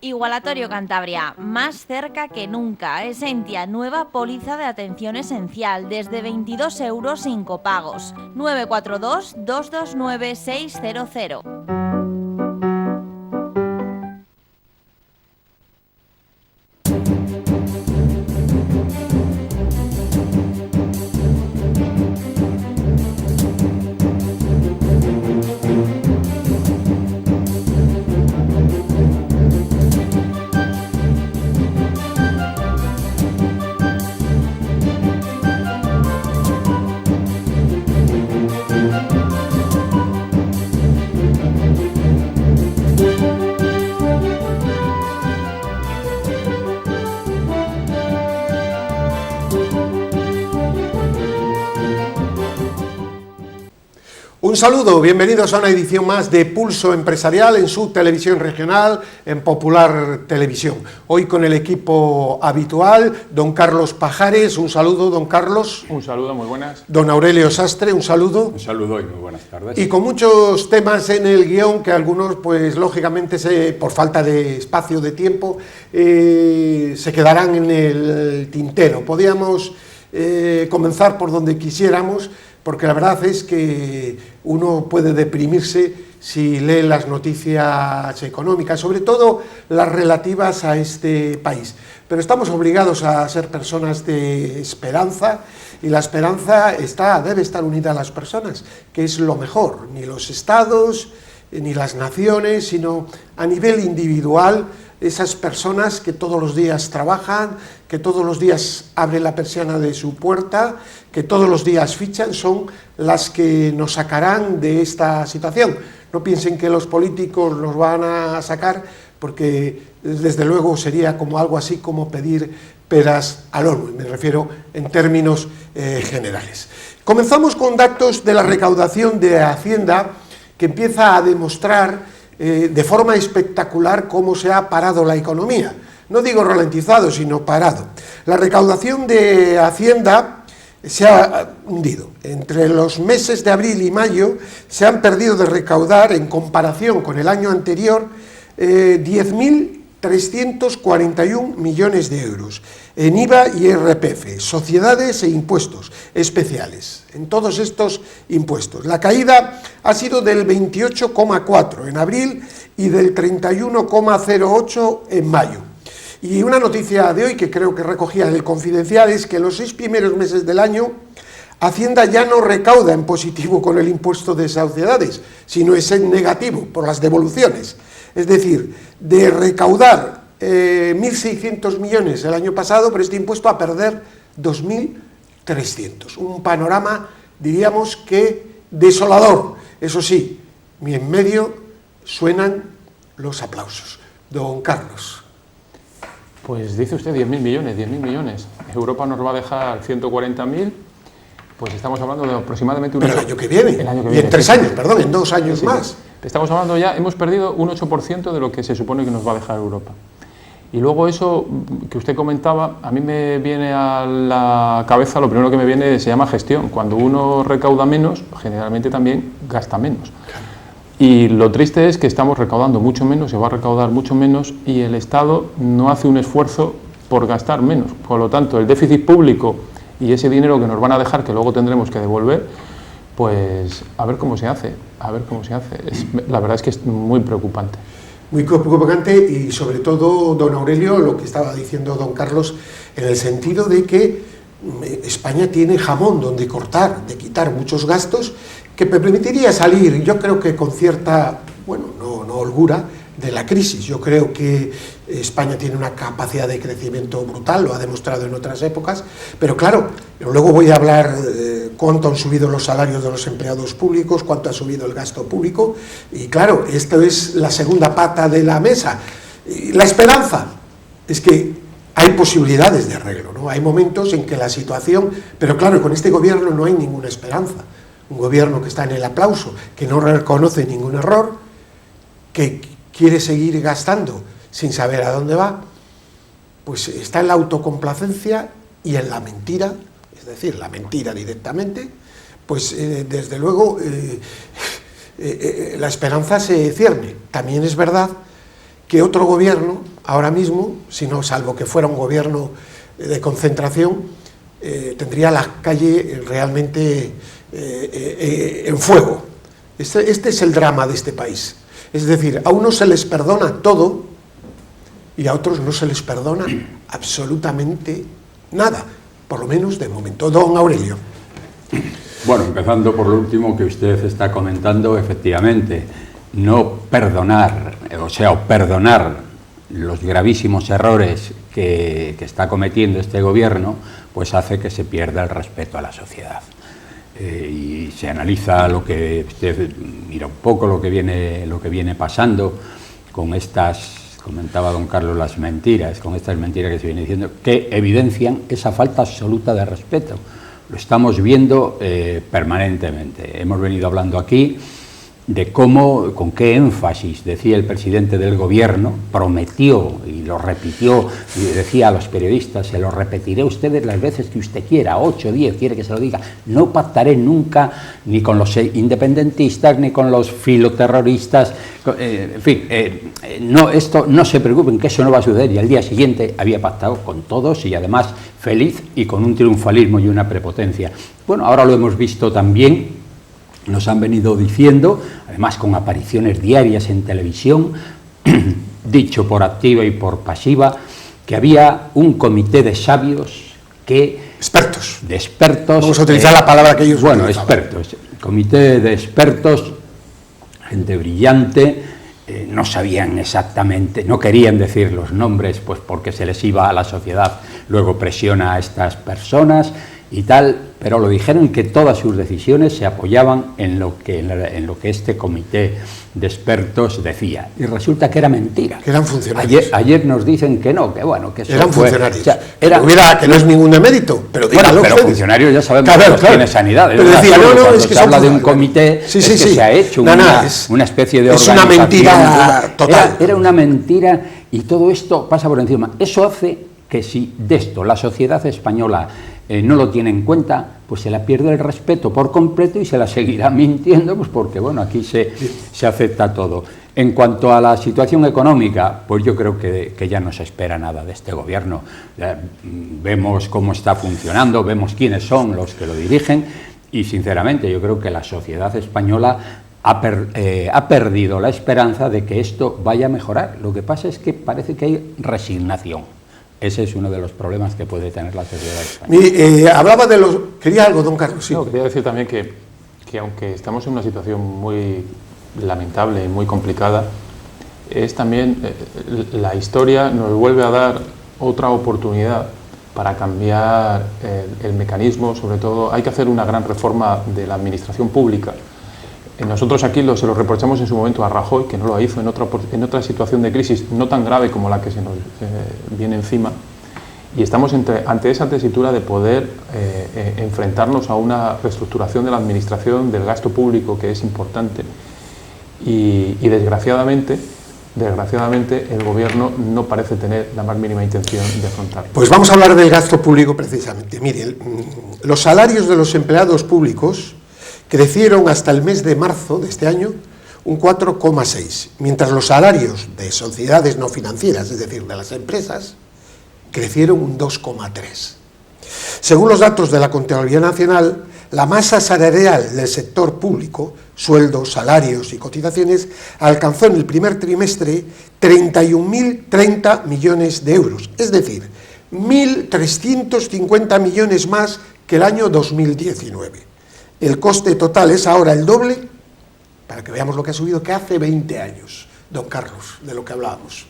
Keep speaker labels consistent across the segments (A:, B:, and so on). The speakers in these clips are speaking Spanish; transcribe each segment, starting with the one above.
A: Igualatorio Cantabria, más cerca que nunca. Esentia, nueva póliza de atención esencial, desde 22 € sin copagos. 942-229-600.
B: Un saludo, bienvenidos a una edición más de Pulso Empresarial en su televisión regional, en Popular Televisión. Hoy con el equipo habitual, don Carlos Pajares, un saludo, don Carlos.
C: Un saludo, muy buenas.
B: Don Aurelio Sastre, un saludo.
D: Un saludo y muy buenas tardes.
B: Y con muchos temas en el guión que algunos, pues lógicamente, por falta de espacio, de tiempo, se quedarán en el tintero. Podíamos comenzar por donde quisiéramos, porque la verdad es que uno puede deprimirse si lee las noticias económicas, sobre todo las relativas a este país. Pero estamos obligados a ser personas de esperanza, y la esperanza debe estar unida a las personas, que es lo mejor, ni los estados, ni las naciones, sino a nivel individual, esas personas que todos los días trabajan, que todos los días abren la persiana de su puerta, que todos los días fichan, son las que nos sacarán de esta situación. No piensen que los políticos nos van a sacar, porque desde luego sería como algo así como pedir peras al olmo, me refiero en términos generales. Comenzamos con datos de la recaudación de Hacienda, que empieza a demostrar de forma espectacular cómo se ha parado la economía. No digo ralentizado, sino parado. La recaudación de Hacienda se ha hundido. Entre los meses de abril y mayo se han perdido de recaudar, en comparación con el año anterior, 10.341 millones de euros en IVA y IRPF, sociedades e impuestos especiales. En todos estos impuestos, la caída ha sido del 28,4 en abril y del 31,08 en mayo. Y una noticia de hoy que creo que recogía el Confidencial es que en los 6 primeros meses del año Hacienda ya no recauda en positivo con el impuesto de sociedades, sino es en negativo por las devoluciones. Es decir, de recaudar 1.600 millones el año pasado, pero este impuesto a perder 2.300. Un panorama, diríamos que desolador. Eso sí, y en medio suenan los aplausos. Don Carlos.
C: Pues dice usted 10.000 millones. Europa nos va a dejar 140.000, pues estamos hablando de aproximadamente un...
B: Pero el año que viene, y en 3 años, perdón, en 2 años más.
C: Estamos hablando ya, hemos perdido un 8% de lo que se supone que nos va a dejar Europa. Y luego eso que usted comentaba, a mí me viene a la cabeza, lo primero que me viene se llama gestión. Cuando uno recauda menos, generalmente también gasta menos. Y lo triste es que estamos recaudando mucho menos, se va a recaudar mucho menos, y el Estado no hace un esfuerzo por gastar menos. Por lo tanto, el déficit público y ese dinero que nos van a dejar, que luego tendremos que devolver, pues a ver cómo se hace, la verdad es que es muy preocupante.
B: Muy preocupante, y sobre todo, don Aurelio, lo que estaba diciendo don Carlos, en el sentido de que España tiene jamón donde cortar, de quitar muchos gastos, que me permitiría salir, yo creo que con cierta, no holgura, de la crisis. Yo creo que España tiene una capacidad de crecimiento brutal, lo ha demostrado en otras épocas, pero claro, luego voy a hablar cuánto han subido los salarios de los empleados públicos, cuánto ha subido el gasto público, y claro, esto es la segunda pata de la mesa. Y la esperanza es que hay posibilidades de arreglo, ¿no? Hay momentos en que la situación, pero claro, con este gobierno no hay ninguna esperanza. Un gobierno que está en el aplauso, que no reconoce ningún error, que quiere seguir gastando sin saber a dónde va, pues está en la autocomplacencia y en la mentira, es decir, la mentira directamente, pues desde luego la esperanza se cierne. También es verdad que otro gobierno ahora mismo, si no, salvo que fuera un gobierno de concentración, tendría la calle realmente en fuego. Este es el drama de este país. Es decir, a unos se les perdona todo y a otros no se les perdona absolutamente nada, por lo menos de momento. Don Aurelio.
D: Bueno, empezando por lo último que usted está comentando, efectivamente, no perdonar, o perdonar los gravísimos errores que está cometiendo este gobierno, pues hace que se pierda el respeto a la sociedad. Y se analiza lo que usted mira un poco lo que viene pasando con estas, comentaba don Carlos, las mentiras, con estas mentiras que se vienen diciendo, que evidencian esa falta absoluta de respeto. Lo estamos viendo permanentemente. Hemos venido hablando aquí de cómo, con qué énfasis decía el presidente del gobierno, prometió y lo repitió, y decía a los periodistas: se lo repetiré a ustedes las veces que usted quiera, 8, 10, quiere que se lo diga, no pactaré nunca ni con los independentistas ni con los filoterroristas, en fin, esto no se preocupen, que eso no va a suceder. Y al día siguiente había pactado con todos y además feliz y con un triunfalismo y una prepotencia. Bueno, ahora lo hemos visto también. Nos han venido diciendo, además con apariciones diarias en televisión, dicho por activa y por pasiva, que había un comité de sabios que...
B: Expertos.
D: De expertos.
B: Vamos a utilizar la palabra que ellos
D: Bueno,
B: utilizaban.
D: expertos. Comité de expertos, gente brillante, no sabían exactamente, no querían decir los nombres, pues porque se les iba a la sociedad, luego presiona a estas personas y tal, pero lo dijeron que todas sus decisiones se apoyaban en lo que este comité de expertos decía, y resulta que era mentira.
B: Que eran funcionarios.
D: Ayer nos dicen que no, que bueno, que eso
B: eran
D: fue,
B: funcionarios.
D: O sea,
B: que no es ningún demérito, pero díganlo
D: pero
B: ustedes.
D: funcionarios ya sabemos que los tiene sanidad.
B: Pero decía, no, es que
D: se habla de un
B: son
D: comité,
B: sí,
D: es que se ha hecho una especie de organización.
B: Es una mentira total.
D: Era una mentira y todo esto pasa por encima. Eso hace que si de esto la sociedad española no lo tiene en cuenta, pues se la pierde el respeto por completo y se la seguirá mintiendo, pues porque bueno, aquí se acepta todo. En cuanto a la situación económica, pues yo creo que ya no se espera nada de este gobierno. Vemos cómo está funcionando, vemos quiénes son los que lo dirigen y sinceramente yo creo que la sociedad española ha perdido la esperanza de que esto vaya a mejorar. Lo que pasa es que parece que hay resignación. Ese es uno de los problemas que puede tener la sociedad española.
B: Hablaba de los... ¿Quería algo, don Carlos? Sí.
C: No, quería decir también que aunque estamos en una situación muy lamentable y muy complicada, es también la historia nos vuelve a dar otra oportunidad para cambiar el mecanismo. Sobre todo hay que hacer una gran reforma de la administración pública. Nosotros aquí se lo reprochamos en su momento a Rajoy, que no lo hizo en otra situación de crisis no tan grave como la que se nos viene encima, y estamos ante esa tesitura de poder enfrentarnos a una reestructuración de la administración, del gasto público, que es importante, y desgraciadamente el gobierno no parece tener la más mínima intención de afrontarlo.
B: Pues vamos a hablar del gasto público precisamente. Miren, los salarios de los empleados públicos crecieron hasta el mes de marzo de este año un 4,6, mientras los salarios de sociedades no financieras, es decir, de las empresas, crecieron un 2,3. Según los datos de la Contraloría Nacional, la masa salarial del sector público, sueldos, salarios y cotizaciones, alcanzó en el primer trimestre 31.030 millones de euros, es decir, 1.350 millones más que el año 2019. El coste total es ahora el doble, para que veamos lo que ha subido, que hace 20 años, don Carlos, de lo que hablábamos.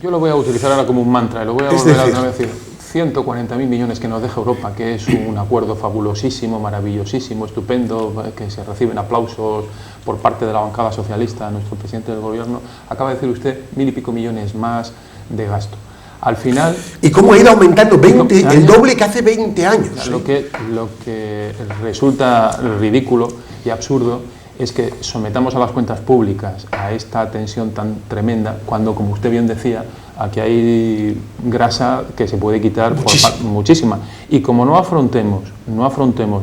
C: Yo lo voy a utilizar ahora como un mantra, y lo voy a volver a decir. 140.000 millones que nos deja Europa, que es un acuerdo fabulosísimo, maravillosísimo, estupendo, que se reciben aplausos por parte de la bancada socialista, nuestro presidente del gobierno. Acaba de decir usted 1.000 y pico millones más de gasto. Al final...
B: ¿Y cómo ha ido aumentando? El doble que hace 20 años.
C: Lo que resulta ridículo y absurdo es que sometamos a las cuentas públicas a esta tensión tan tremenda, cuando, como usted bien decía, aquí hay grasa que se puede quitar muchísima. Y como no afrontemos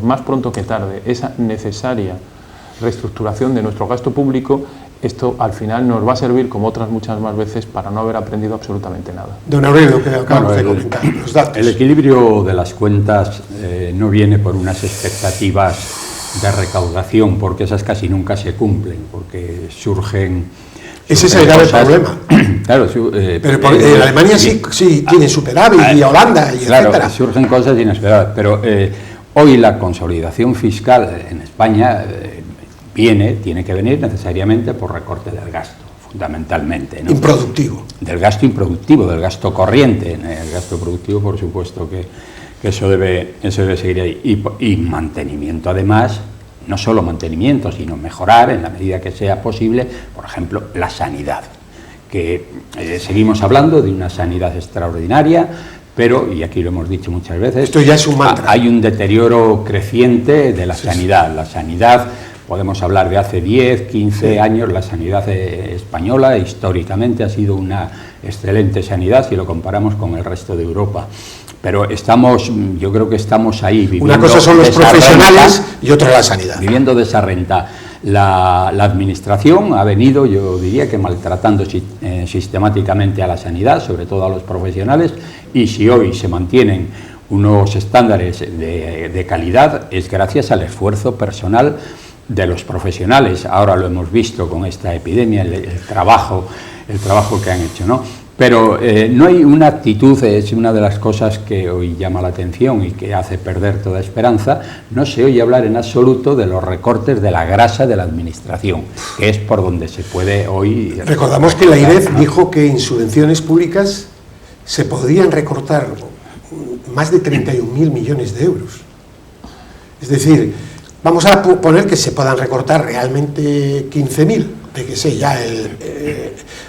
C: más pronto que tarde esa necesaria reestructuración de nuestro gasto público, esto al final nos va a servir, como otras muchas más veces, para no haber aprendido absolutamente nada.
B: Don Aurelio, que acabamos de comentar, los datos.
D: El equilibrio de las cuentas no viene por unas expectativas de recaudación, porque esas casi nunca se cumplen, porque surgen...
B: Ese es el grave problema.
D: Claro,
B: pero en Alemania sí tiene superávit, y Holanda, y
D: claro,
B: etcétera.
D: Surgen cosas inesperadas, pero hoy la consolidación fiscal en España tiene que venir necesariamente por recorte del gasto, fundamentalmente, ¿no?
B: Improductivo.
D: Del gasto improductivo, del gasto corriente. El gasto productivo, por supuesto, que eso debe seguir ahí. Y mantenimiento, además, no solo mantenimiento, sino mejorar en la medida que sea posible, por ejemplo, la sanidad. Que seguimos hablando de una sanidad extraordinaria, pero, y aquí lo hemos dicho muchas veces,
B: esto ya es un mantra.
D: Hay un deterioro creciente de la sanidad. La sanidad, podemos hablar de hace 10, 15 años, la sanidad española históricamente ha sido una excelente sanidad si lo comparamos con el resto de Europa. Pero yo creo que estamos ahí viviendo.
B: Una cosa son los profesionales y otra la sanidad.
D: Viviendo de esa renta. La administración ha venido, yo diría que maltratando sistemáticamente a la sanidad, sobre todo a los profesionales, y si hoy se mantienen unos estándares de calidad es gracias al esfuerzo personal de los profesionales. Ahora lo hemos visto con esta epidemia, el trabajo que han hecho, ¿no? Pero no hay una actitud, es una de las cosas que hoy llama la atención y que hace perder toda esperanza. No se oye hablar en absoluto de los recortes de la grasa de la administración, que es por donde se puede hoy...
B: Recordamos que la IREF dijo que en subvenciones públicas se podrían recortar más de 31.000 millones de euros. Es decir, vamos a poner que se puedan recortar realmente 15.000, de que sé ya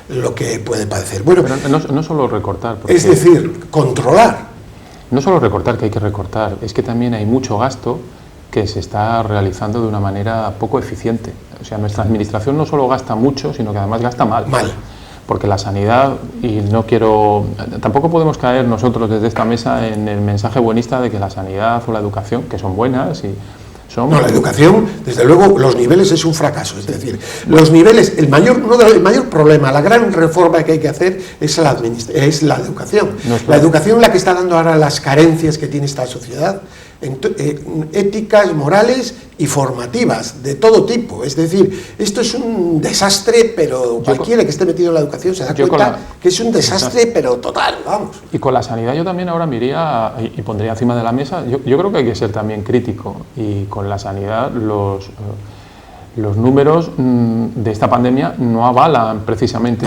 B: lo que puede padecer. Bueno,
C: pero no solo recortar.
B: Es decir, controlar.
C: No solo recortar, que hay que recortar, es que también hay mucho gasto que se está realizando de una manera poco eficiente. O sea, nuestra administración no solo gasta mucho, sino que además gasta mal. Porque la sanidad, y tampoco podemos caer nosotros desde esta mesa en el mensaje buenista de que la sanidad o la educación, que son buenas y son...
B: No, la educación, desde luego, los niveles es un fracaso. Es decir, los niveles, el mayor problema, la gran reforma que hay que hacer es la educación. La educación la que está dando ahora las carencias que tiene esta sociedad, éticas, morales y formativas, de todo tipo. Es decir, esto es un desastre, pero cualquiera que esté metido en la educación se da cuenta que es un desastre, pero total, vamos.
C: Y con la sanidad yo también ahora me iría y pondría encima de la mesa, yo creo que hay que ser también crítico, y con la sanidad los números de esta pandemia no avalan precisamente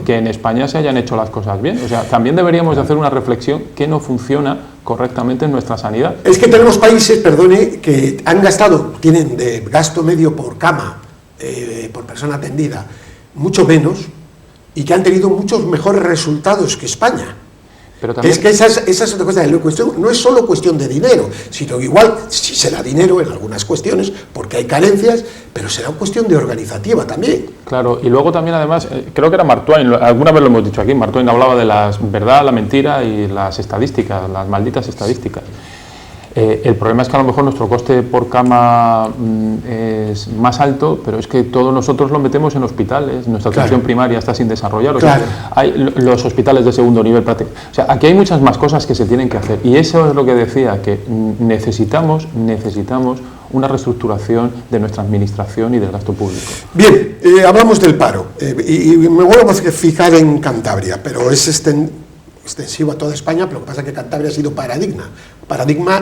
C: que en España se hayan hecho las cosas bien. O sea, también deberíamos de hacer una reflexión que no funciona correctamente en nuestra sanidad.
B: Es que tenemos países, perdone, que tienen de gasto medio por cama, por persona atendida, mucho menos, y que han tenido muchos mejores resultados que España. Pero también... Es que esa es otra cosa. La cuestión no es solo cuestión de dinero, sino igual si se da dinero en algunas cuestiones, porque hay carencias, pero será cuestión de organizativa también.
C: Claro, y luego también además, creo que era Mark Twain, alguna vez lo hemos dicho aquí, Mark Twain hablaba de la verdad, la mentira y las estadísticas, las malditas estadísticas. El problema es que a lo mejor nuestro coste por cama es más alto, pero es que todos nosotros lo metemos en hospitales, nuestra atención primaria está sin desarrollar, o sea, hay los hospitales de segundo nivel práctico. O sea, aquí hay muchas más cosas que se tienen que hacer, y eso es lo que decía, que necesitamos una reestructuración de nuestra administración y del gasto público. Bien,
B: hablamos del paro, y me vuelvo a fijar en Cantabria, pero es extensivo a toda España, pero lo que pasa es que Cantabria ha sido paradigma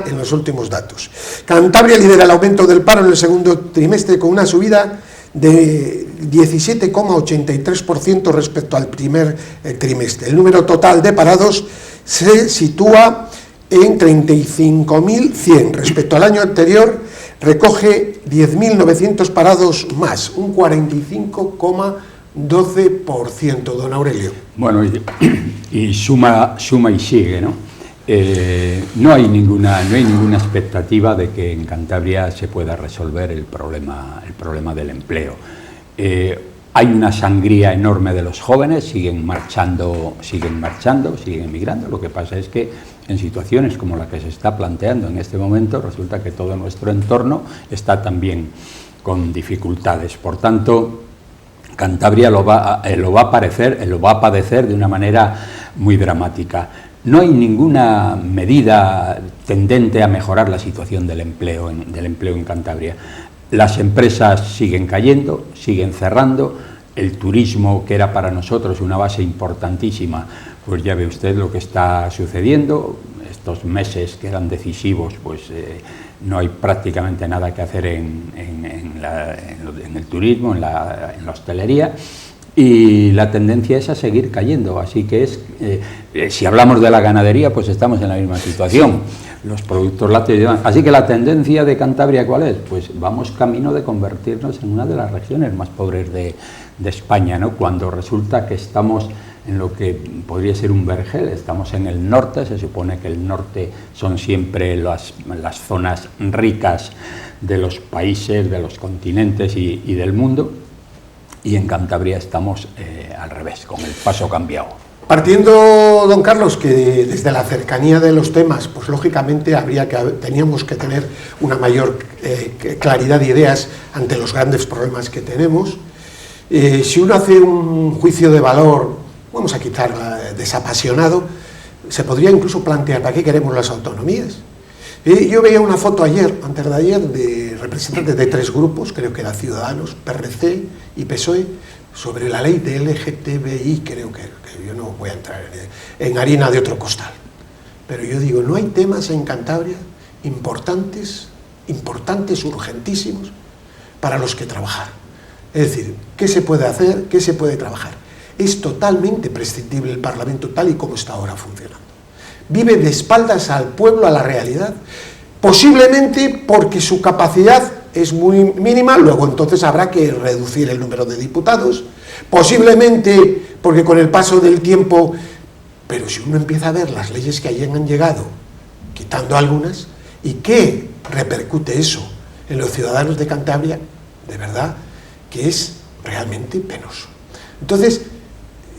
B: en los últimos datos. Cantabria lidera el aumento del paro en el segundo trimestre con una subida de 17,83% respecto al primer trimestre. El número total de parados se sitúa en 35.100. Respecto al año anterior, recoge 10.900 parados más, un 45,12%, don Aurelio.
D: Bueno, y suma y sigue, ¿no? No hay ninguna expectativa de que en Cantabria se pueda resolver el problema del empleo. Hay una sangría enorme de los jóvenes, siguen marchando, siguen emigrando. Lo que pasa es que en situaciones como la que se está planteando en este momento, resulta que todo nuestro entorno está también con dificultades. Por tanto, Cantabria lo va a padecer de una manera muy dramática. No hay ninguna medida tendente a mejorar la situación del empleo en Cantabria. Las empresas siguen cayendo, siguen cerrando. El turismo, que era para nosotros una base importantísima, pues ya ve usted lo que está sucediendo. Estos meses que eran decisivos, pues no hay prácticamente nada que hacer en el turismo, en la hostelería, y la tendencia es a seguir cayendo. Así que si hablamos de la ganadería, pues estamos en la misma situación, los productos lácteos y demás. Así que la tendencia de Cantabria, ¿cuál es? Pues vamos camino de convertirnos en una de las regiones más pobres de España, ¿no? Cuando resulta que estamos en lo que podría ser un vergel. Estamos en el norte, se supone que el norte son siempre las zonas ricas de los países, de los continentes y del mundo, y en Cantabria estamos al revés, con el paso cambiado.
B: Partiendo, don Carlos, que desde la cercanía de los temas, pues lógicamente teníamos que tener una mayor claridad de ideas ante los grandes problemas que tenemos. Si uno hace un juicio de valor, vamos a quitar desapasionado, se podría incluso plantear ¿para qué queremos las autonomías? Yo veía una foto antes de ayer, de representantes de 3 grupos, creo que eran Ciudadanos, PRC y PSOE, sobre la ley de LGTBI, creo que yo no voy a entrar en harina de otro costal. Pero yo digo, no hay temas en Cantabria importantes, urgentísimos, para los que trabajar. Es decir, ¿qué se puede hacer? ¿Qué se puede trabajar? Es totalmente prescindible el Parlamento tal y como está ahora funcionando. Vive de espaldas al pueblo, a la realidad, posiblemente porque su capacidad es muy mínima, luego entonces habrá que reducir el número de diputados, posiblemente porque con el paso del tiempo, pero si uno empieza a ver las leyes que allí han llegado, quitando algunas, ¿y qué repercute eso en los ciudadanos de Cantabria? De verdad que es realmente penoso. Entonces,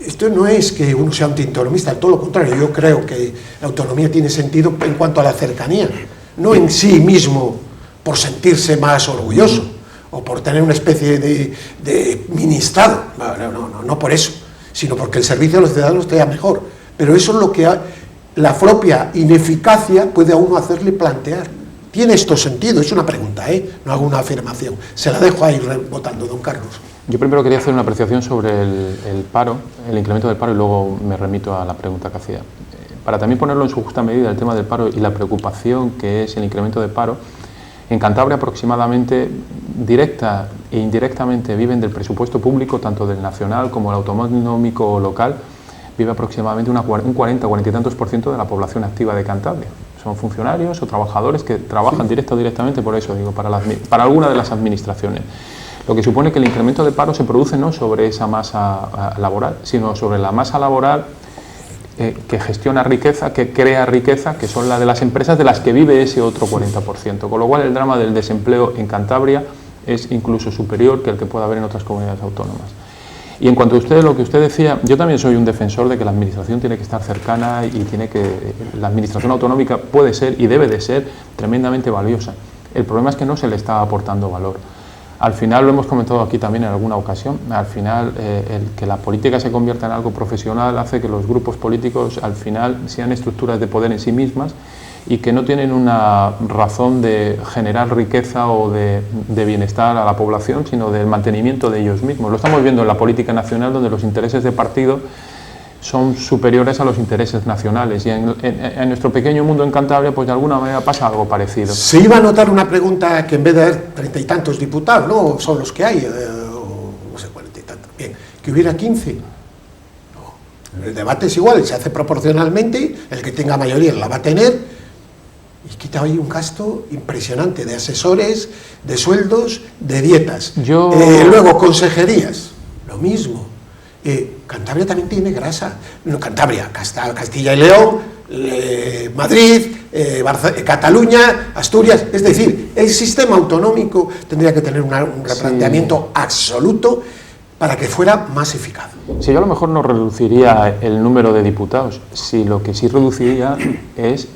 B: esto no es que uno sea antiautonomista, todo lo contrario, yo creo que la autonomía tiene sentido en cuanto a la cercanía, no en sí mismo por sentirse más orgulloso o por tener una especie de ministrado, no por eso, sino porque el servicio a los ciudadanos esté mejor. Pero eso es lo que la propia ineficacia puede a uno hacerle plantear. ¿Tiene esto sentido? Es una pregunta, no hago una afirmación. Se la dejo ahí rebotando, don Carlos.
C: Yo primero quería hacer una apreciación sobre el paro, el incremento del paro, y luego me remito a la pregunta que hacía. Para también ponerlo en su justa medida, el tema del paro y la preocupación que es el incremento de paro, en Cantabria aproximadamente, directa e indirectamente, viven del presupuesto público, tanto del nacional como el autonómico o local, vive aproximadamente un 40 y tantos % de la población activa de Cantabria. Son funcionarios o trabajadores que trabajan directa o directamente, por eso digo, para alguna de las administraciones. Lo que supone que el incremento de paro se produce no sobre esa masa laboral, sino sobre la masa laboral que gestiona riqueza, que crea riqueza, que son la de las empresas de las que vive ese otro 40%. Con lo cual el drama del desempleo en Cantabria es incluso superior que el que pueda haber en otras comunidades autónomas. Y en cuanto a lo que usted decía, yo también soy un defensor de que la administración tiene que estar cercana y la administración autonómica puede ser y debe de ser tremendamente valiosa. El problema es que no se le está aportando valor. Al final, lo hemos comentado aquí también en alguna ocasión, al final el que la política se convierta en algo profesional hace que los grupos políticos al final sean estructuras de poder en sí mismas y que no tienen una razón de generar riqueza o de bienestar a la población, sino del mantenimiento de ellos mismos. Lo estamos viendo en la política nacional, donde los intereses de partido son superiores a los intereses nacionales, y en nuestro pequeño mundo en Cantabria, pues de alguna manera pasa algo parecido.
B: Se iba a notar una pregunta que en vez de haber 30 y tantos diputados, ¿no? Son los que hay, no sé, 40 y tantos, bien, que hubiera 15. No. El debate es igual, se hace proporcionalmente, el que tenga mayoría la va a tener, y quita ahí un gasto impresionante de asesores, de sueldos, de dietas. Luego, consejerías, lo mismo. Cantabria también tiene grasa. No, Cantabria, Castilla y León, Madrid, Cataluña, Asturias. Es decir, el sistema autonómico tendría que tener un replanteamiento absoluto para que fuera más eficaz.
C: Sí, yo a lo mejor no reduciría el número de diputados. Si lo que sí reduciría es...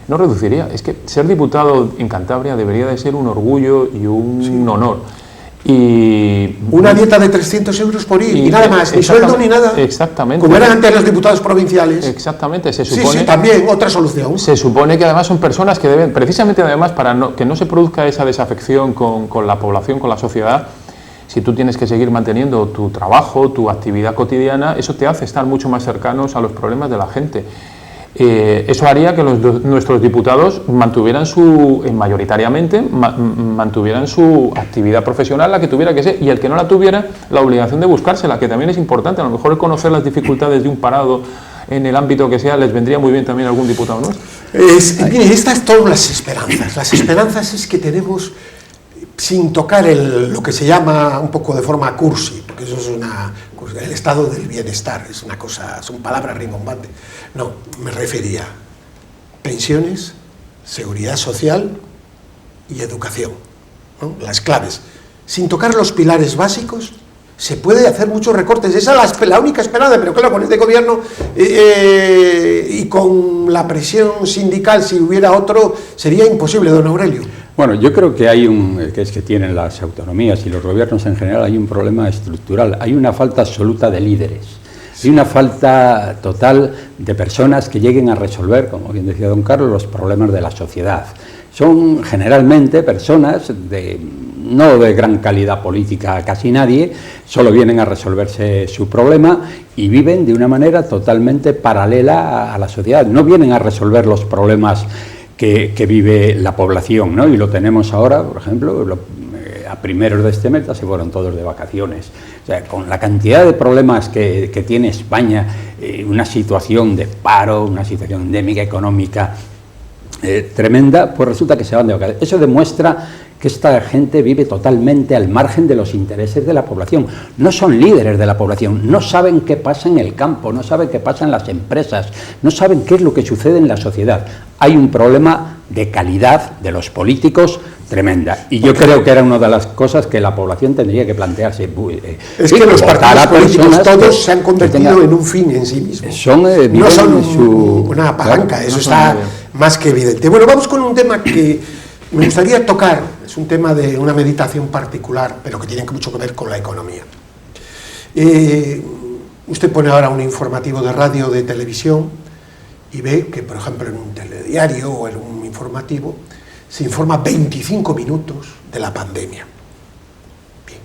C: No reduciría, es que ser diputado en Cantabria debería de ser un orgullo y un honor. Y
B: una dieta de 300 euros por ir y nada más, ni sueldo ni nada.
C: Exactamente.
B: Como eran antes los diputados provinciales.
C: Exactamente, se supone.
B: Sí, sí, también, otra solución.
C: Se supone que además son personas que deben, precisamente además para que no se produzca esa desafección con la población, con la sociedad, si tú tienes que seguir manteniendo tu trabajo, tu actividad cotidiana, eso te hace estar mucho más cercanos a los problemas de la gente. Eso haría que nuestros diputados mantuvieran mayoritariamente mantuvieran su actividad profesional, la que tuviera que ser, y el que no la tuviera, la obligación de buscársela, que también es importante. A lo mejor el conocer las dificultades de un parado en el ámbito que sea, les vendría muy bien también a algún diputado nuestro.
B: Mire, estas son las esperanzas. Las esperanzas es que tenemos, sin tocar lo que se llama un poco de forma cursi, porque eso es el estado del bienestar, es una cosa, son palabras rimbombantes. No, me refería a pensiones, seguridad social y educación, ¿no? Las claves. Sin tocar los pilares básicos, se puede hacer muchos recortes. Esa es la única esperanza, pero claro, con este gobierno y con la presión sindical, si hubiera otro, sería imposible, don Aurelio.
D: Bueno, yo creo que es que tienen las autonomías y los gobiernos en general, hay un problema estructural, hay una falta absoluta de líderes, hay una falta total de personas que lleguen a resolver, como bien decía don Carlos, los problemas de la sociedad. Son generalmente personas no de gran calidad política, casi nadie, solo vienen a resolverse su problema y viven de una manera totalmente paralela a la sociedad, no vienen a resolver los problemas que vive la población, ¿no? Y lo tenemos ahora, por ejemplo, a primeros de este mes se fueron todos de vacaciones. O sea, con la cantidad de problemas que tiene España, una situación de paro, una situación endémica económica tremenda, pues resulta que se van de vacaciones. Eso demuestra que esta gente vive totalmente al margen de los intereses de la población. No son líderes de la población, no saben qué pasa en el campo, no saben qué pasa en las empresas, no saben qué es lo que sucede en la sociedad. Hay un problema de calidad de los políticos tremenda. Y yo creo que era una de las cosas que la población tendría que plantearse.
B: Es que los partidos políticos todos se han convertido en un fin en sí mismos. No son una palanca, claro, eso está más que evidente. Bueno, vamos con un tema que me gustaría tocar. Es un tema de una meditación particular, pero que tiene mucho que ver con la economía. Usted pone ahora un informativo de radio, de televisión, y ve que, por ejemplo, en un telediario o en un informativo se informa 25 minutos de la pandemia. Bien.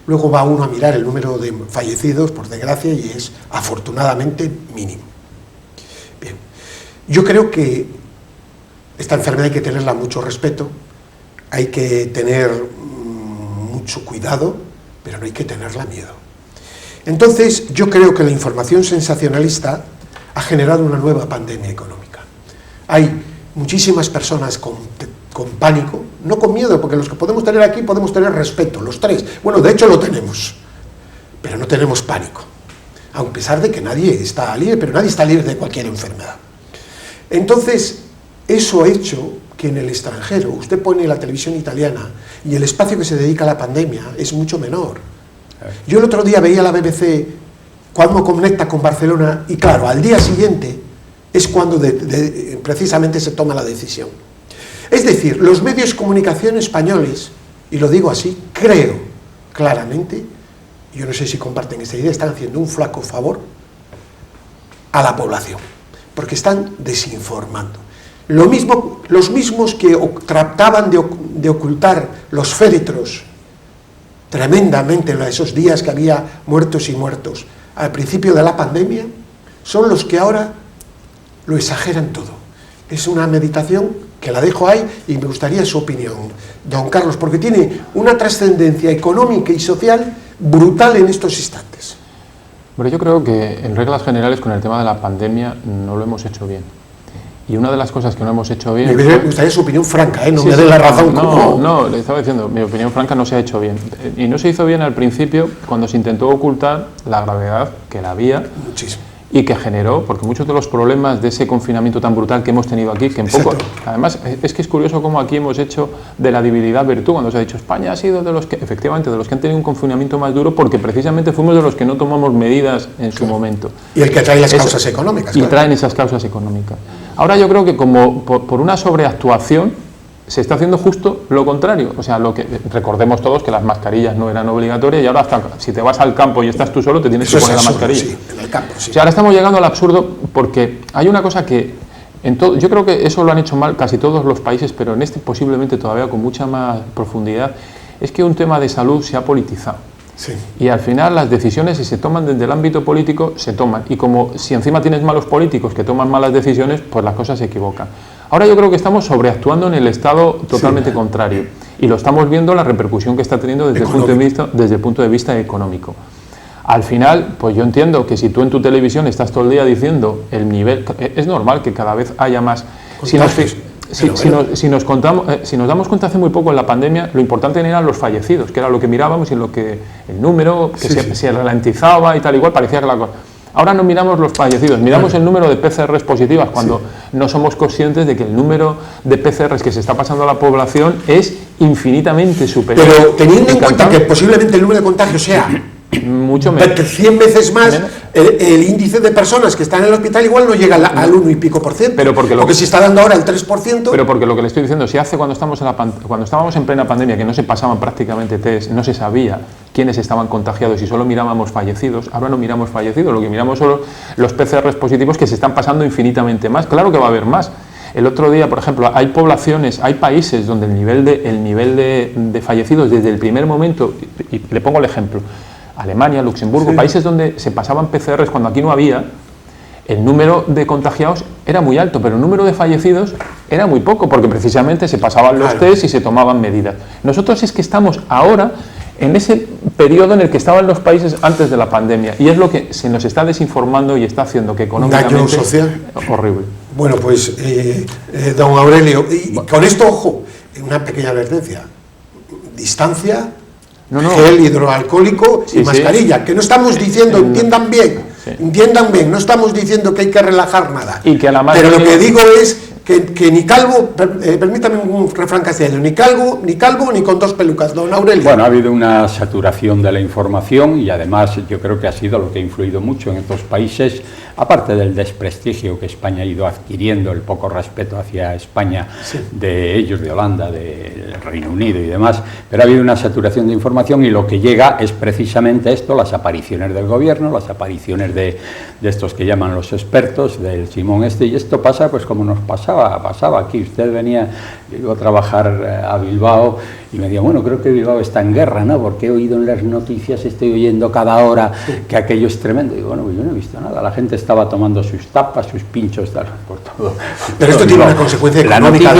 B: Luego va uno a mirar el número de fallecidos, por desgracia, y es afortunadamente mínimo. Bien. Yo creo que esta enfermedad hay que tenerla mucho respeto, hay que tener mucho cuidado, pero no hay que tenerla miedo. Entonces, yo creo que la información sensacionalista ha generado una nueva pandemia económica. Hay muchísimas personas con pánico, no con miedo, porque los que podemos tener aquí podemos tener respeto, los tres. Bueno, de hecho lo tenemos, pero no tenemos pánico, a pesar de que nadie está libre, pero nadie está libre de cualquier enfermedad. Entonces, eso ha hecho que en el extranjero, usted pone la televisión italiana y el espacio que se dedica a la pandemia es mucho menor. Yo el otro día veía la BBC cuando conecta con Barcelona y claro, al día siguiente es cuando precisamente se toma la decisión. Es decir, los medios de comunicación españoles, y lo digo así, creo claramente, yo no sé si comparten esta idea, están haciendo un flaco favor a la población, porque están desinformando. Los mismos que trataban de ocultar los féretros tremendamente en esos días que había muertos y muertos al principio de la pandemia, son los que ahora lo exageran todo. Es una meditación que la dejo ahí y me gustaría su opinión, don Carlos, porque tiene una trascendencia económica y social brutal en estos instantes.
C: Bueno, yo creo que en reglas generales con el tema de la pandemia no lo hemos hecho bien. Y una de las cosas que no hemos hecho bien...
B: Me gustaría su opinión franca, no me dé la razón.
C: No, le estaba diciendo, mi opinión franca no se ha hecho bien. Y no se hizo bien al principio cuando se intentó ocultar la gravedad que la había.
B: Muchísimo.
C: Y que generó, porque muchos de los problemas de ese confinamiento tan brutal que hemos tenido aquí, que en poco... Además, es que es curioso cómo aquí hemos hecho de la debilidad virtud, cuando se ha dicho España ha sido de los que, efectivamente, de los que han tenido un confinamiento más duro, porque precisamente fuimos de los que no tomamos medidas en su momento.
B: Y el que trae las causas económicas.
C: Y traen esas causas económicas. Ahora yo creo que como por una sobreactuación se está haciendo justo lo contrario. O sea, recordemos todos que las mascarillas no eran obligatorias y ahora hasta si te vas al campo y estás tú solo te tienes que poner la mascarilla.
B: Sí, en el campo, sí.
C: O sea, ahora estamos llegando al absurdo porque hay una cosa que yo creo que eso lo han hecho mal casi todos los países, pero en este posiblemente todavía con mucha más profundidad, es que un tema de salud se ha politizado.
B: Sí.
C: Y al final las decisiones, si se toman desde el ámbito político, se toman. Y como si encima tienes malos políticos que toman malas decisiones, pues las cosas se equivocan. Ahora yo creo que estamos sobreactuando en el estado totalmente contrario. Y lo estamos viendo la repercusión que está teniendo desde el punto de vista económico. Al final, pues yo entiendo que si tú en tu televisión estás todo el día diciendo el nivel, es normal que cada vez haya más. Si nos damos cuenta hace muy poco en la pandemia, lo importante eran los fallecidos, que era lo que mirábamos y en lo que el número que se ralentizaba y tal igual, parecía que la cosa. Ahora no miramos los fallecidos, miramos el número de PCRs positivas cuando no somos conscientes de que el número de PCRs que se está pasando a la población es infinitamente superior.
B: Pero teniendo en cuenta que posiblemente el número de contagios sea
C: mucho menos,
B: 100 veces más, el índice de personas que están en el hospital igual no llega al 1 y pico %,
C: pero porque
B: se está dando ahora el 3%.
C: Pero porque lo que le estoy diciendo, si hace cuando estábamos en plena pandemia, que no se pasaban prácticamente test, no se sabía quiénes estaban contagiados y solo mirábamos fallecidos, ahora no miramos fallecidos, lo que miramos son los PCRs positivos que se están pasando infinitamente más. Claro que va a haber más. El otro día, por ejemplo, hay poblaciones, hay países donde el nivel de fallecidos desde el primer momento, y le pongo el ejemplo, Alemania, Luxemburgo, países donde se pasaban PCRs cuando aquí no había, el número de contagiados era muy alto, pero el número de fallecidos era muy poco, porque precisamente se pasaban los test y se tomaban medidas. Nosotros es que estamos ahora en ese periodo en el que estaban los países antes de la pandemia, y es lo que se nos está desinformando y está haciendo que económicamente...
B: Daño social.
C: Horrible.
B: Bueno, pues, don Aurelio, y con esto, ojo, una pequeña advertencia. Distancia... gel hidroalcohólico y mascarilla, que no estamos diciendo, entiendan bien, no estamos diciendo que hay que relajar nada, pero lo que digo es que ni calvo, permítame un refrán castellano, ni calvo ni con dos pelucas, don Aurelio.
D: Bueno, ha habido una saturación de la información y además yo creo que ha sido lo que ha influido mucho en estos países, aparte del desprestigio que España ha ido adquiriendo, el poco respeto hacia España de ellos, de Holanda, del Reino Unido y demás, pero ha habido una saturación de información y lo que llega es precisamente esto, las apariciones del gobierno, las apariciones de estos que llaman los expertos, del Simón y esto pasa pues como nos pasaba aquí. Usted venía, iba a trabajar a Bilbao y me decía, bueno, creo que Bilbao está en guerra, ¿no? Porque he oído en las noticias, estoy oyendo cada hora que aquello es tremendo. Y digo, bueno, pues yo no he visto nada, la gente estaba tomando sus tapas, sus pinchos, tal, por todo.
B: Pero esto tiene una consecuencia económica.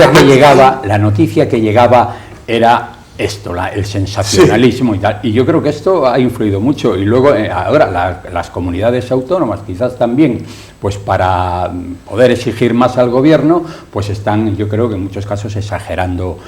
D: La noticia que llegaba era esto, el sensacionalismo y tal, y yo creo que esto ha influido mucho, y luego ahora las comunidades autónomas quizás también, pues para poder exigir más al gobierno, pues están, yo creo que en muchos casos exagerando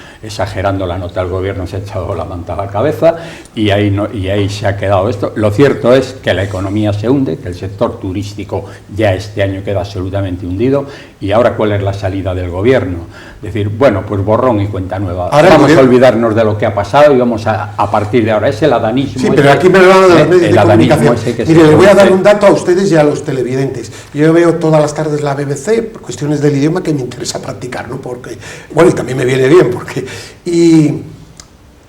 D: la nota. El gobierno se ha echado la manta a la cabeza y ahí se ha quedado esto. Lo cierto es que la economía se hunde, que el sector turístico ya este año queda absolutamente hundido, y ahora ¿cuál es la salida del gobierno? Decir, bueno, pues borrón y cuenta nueva. Ahora vamos a olvidarnos de lo que ha pasado y vamos a partir de ahora. Es el adanismo.
B: Sí, pero aquí me hablan de los medios de comunicación. Mire, le voy a dar un dato a ustedes y a los televidentes. Yo veo todas las tardes la BBC por cuestiones del idioma que me interesa practicar, ¿no? Porque, bueno, y también me viene bien, porque... Y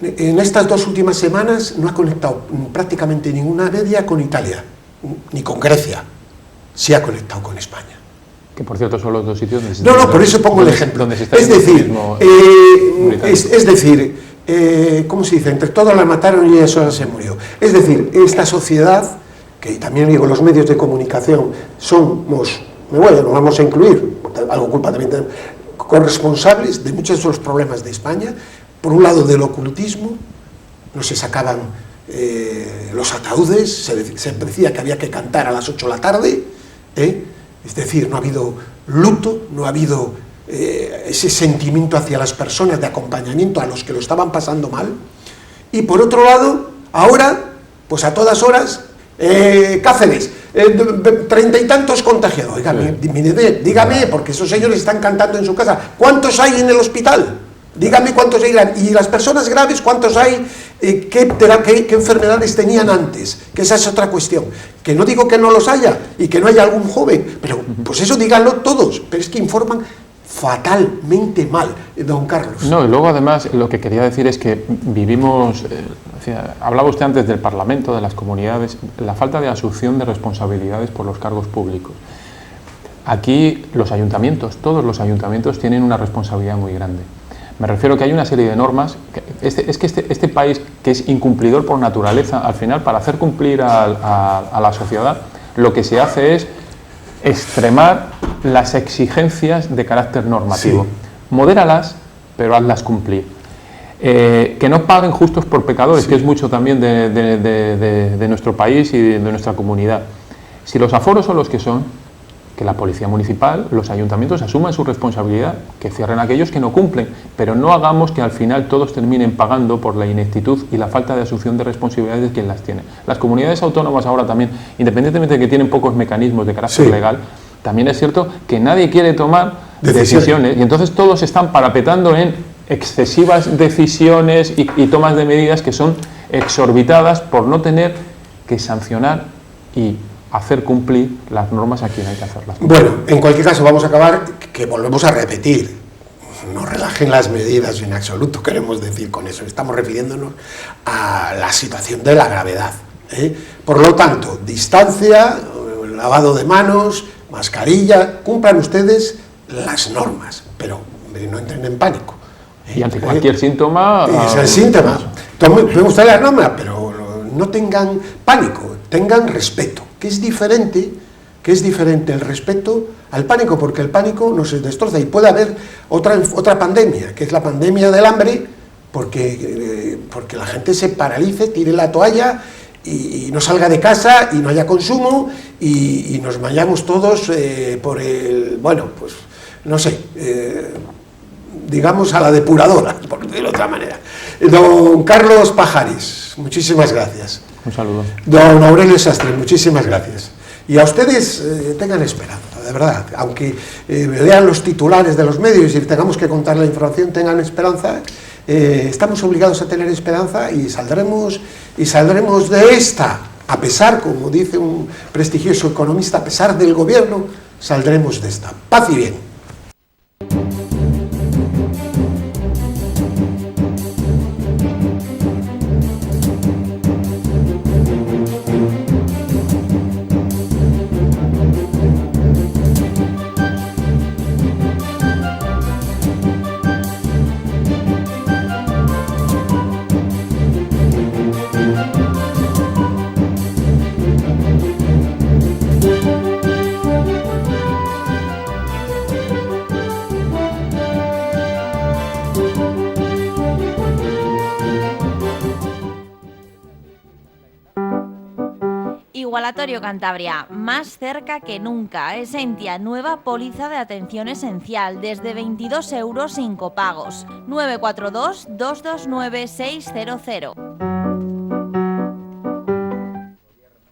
B: en estas 2 últimas semanas no ha conectado prácticamente ninguna media con Italia, ni con Grecia. Sí ha conectado con España.
C: Que por cierto son los 2 sitios donde se
B: No, por eso pongo el ejemplo. Es decir, ¿cómo se dice? Entre todos la mataron y ella sola se murió. Es decir, esta sociedad, que también digo, los medios de comunicación somos, nos vamos a incluir, algo culpa también tenemos, corresponsables de muchos de los problemas de España. Por un lado, del ocultismo, no se sacaban los ataúdes, se decía que había que cantar a las 8 de la tarde, es decir, no ha habido luto, no ha habido ese sentimiento hacia las personas de acompañamiento a los que lo estaban pasando mal. Y por otro lado, ahora, pues a todas horas, Cáceres, 30 y tantos contagiados. Oiga, dígame, porque esos señores están cantando en su casa. ¿Cuántos hay en el hospital? Dígame cuántos hay. Y las personas graves, ¿cuántos hay? ¿Qué enfermedades tenían antes? Que esa es otra cuestión. Que no digo que no los haya y que no haya algún joven, pero pues eso díganlo todos. Pero es que informan fatalmente mal, don Carlos.
C: No, y luego además lo que quería decir es que vivimos, hablaba usted antes del Parlamento, de las comunidades, la falta de asunción de responsabilidades por los cargos públicos. Aquí los ayuntamientos, todos los ayuntamientos tienen una responsabilidad muy grande. Me refiero que hay una serie de normas, este país que es incumplidor por naturaleza, al final para hacer cumplir a la sociedad, lo que se hace es extremar las exigencias de carácter normativo. Sí. Modéralas, pero hazlas cumplir. Que no paguen justos por pecadores, sí, que es mucho también de nuestro país y de nuestra comunidad. Si los aforos son los que son, que la policía municipal, los ayuntamientos asuman su responsabilidad, que cierren a aquellos que no cumplen, pero no hagamos que al final todos terminen pagando por la ineptitud y la falta de asunción de responsabilidades de quien las tiene. Las comunidades autónomas ahora también, independientemente de que tienen pocos mecanismos de carácter sí, legal, también es cierto que nadie quiere tomar decisiones y entonces todos están parapetando en excesivas decisiones y tomas de medidas que son exorbitadas por no tener que sancionar y hacer cumplir las normas a quien hay que hacerlas.
B: Bueno, en cualquier caso vamos a acabar, que volvemos a repetir, no relajen las medidas en absoluto, queremos decir con eso, estamos refiriéndonos a la situación de la gravedad, ¿eh? Por lo tanto, distancia, lavado de manos, mascarilla, cumplan ustedes las normas, pero no entren en pánico.
C: Y ante cualquier síntoma...
B: Es el síntoma. Me gusta la norma, pero no tengan pánico, tengan respeto, que es diferente el respeto al pánico, porque el pánico nos destroza y puede haber otra pandemia, que es la pandemia del hambre, porque la gente se paralice, tire la toalla y no salga de casa y no haya consumo y nos vayamos todos por el, bueno, pues no sé, digamos a la depuradora, por decirlo de otra manera. Don Carlos Pajares, muchísimas gracias.
C: Un saludo.
B: Don Aurelio Sastre, muchísimas gracias. Y a ustedes tengan esperanza, de verdad, aunque lean los titulares de los medios y tengamos que contar la información, tengan esperanza. Estamos obligados a tener esperanza y saldremos de esta, a pesar, como dice un prestigioso economista, a pesar del gobierno, saldremos de esta. Paz y bien.
A: Igualatorio Cantabria, más cerca que nunca. Esentia, nueva póliza de atención esencial, desde 22 € sin copagos. 942 229 600.